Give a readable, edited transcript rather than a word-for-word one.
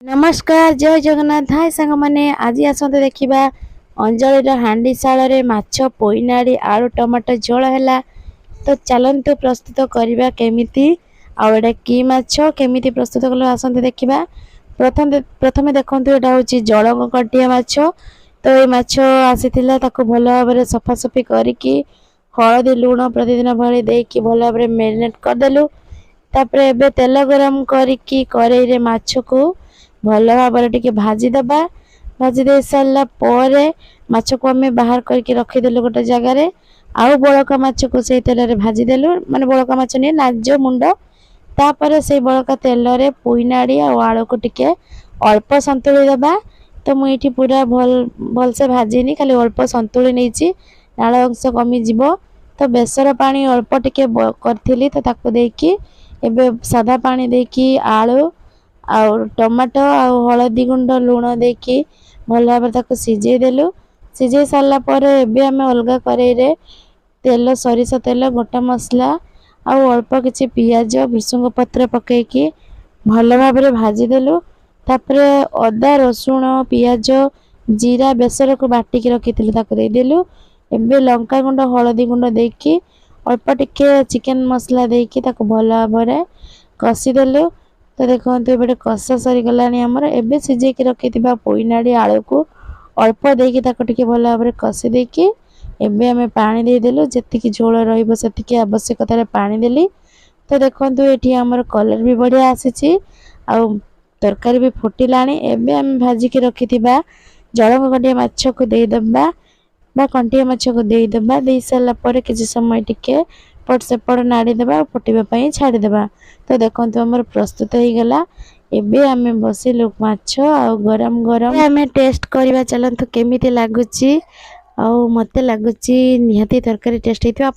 नमस्कार जय जगन्नाथ हाय सांग माने आज आसते देखा अंजलि हांडी शाल माछ पोईनाड़ी आलू टमाटर झोल है। तो चलतु प्रस्तुत करवा केमिति आउे कि माछ केमिति प्रस्तुत कल आसते देखा। प्रथम देखु यहाँ हूँ जलंग कंटिया माछ। तो ये माछ आसी भल भाव सफासफी करके हलदी लुण प्रतिदिन भली देकी भल भाव मेरिनेट करदेलु। तापर एबे तेल गरम करके कड़ाई माछ को भल भाव भाजीदबा। भाजी दे सारा पर माछ को आम बाहर करके रखीदेलु गोटे जगार। आउ बड़का माछ को से तेल भाजीदेलु माने बड़का माछ नहीं नाज मुंड। तापर से बड़का तेल रे पुईनाड़ी आ आलू को टिके अल्प संतुली दबा। तो मुझे पूरा भल से भाजीनी खाली अल्प संतुली नहीं नाल अंश कमी जीव। तो बेसर पानी अल्प टिके करी तो ताको देकी एबे सादा पानी देकी आलू आउ टमाटो आउ हलदी गुंड लुण देकी भल भाव सीझे देलु। सीझे सारा पर एबे आम अलग कड़ाई तेल सरिष तेल गोटा मसला आउ अल्प किछि पियाज भृसंग पत्र पकईकी भल भाव भाजीदेलु। तापर अदा रसुण पियाज जीरा बेसर को बाटिकी रखी देदेलु। एबे लंका गुंड हलदी गुंड देकी अल्प टिके चिकेन मसला देकी भल भाव कषिदेलु। तो देखो ये कषा सरीगला आमर एबे सीझे रखी पोईनाड़ी आलू को अल्प देकी टिके भल भाव कषि देकी एबे आम पानी देदेलु। जी झोल रही आवश्यकतार पानी देली। तो देखो ये आमर कलर भी बढ़िया आसी तरकारी भी फुटिलाणी। एबे आम भाजिकी रखी जलंग कंटिया माछ को देदेबा बा कंटिया माछ को देदेबा। दे सारा पर किसी समय टिके पट सेपट नाड़ीदेबा फुटापी छाड़ीदेबा। तो देखो आमर प्रस्तुत हो गला। एबे आमे बसिलु माछ आ गरम गरम आमे टेस्ट करवा। चलतु केमिति लागुची आ मते लागुची निहाती तरकारी टेस्ट हेतिबा।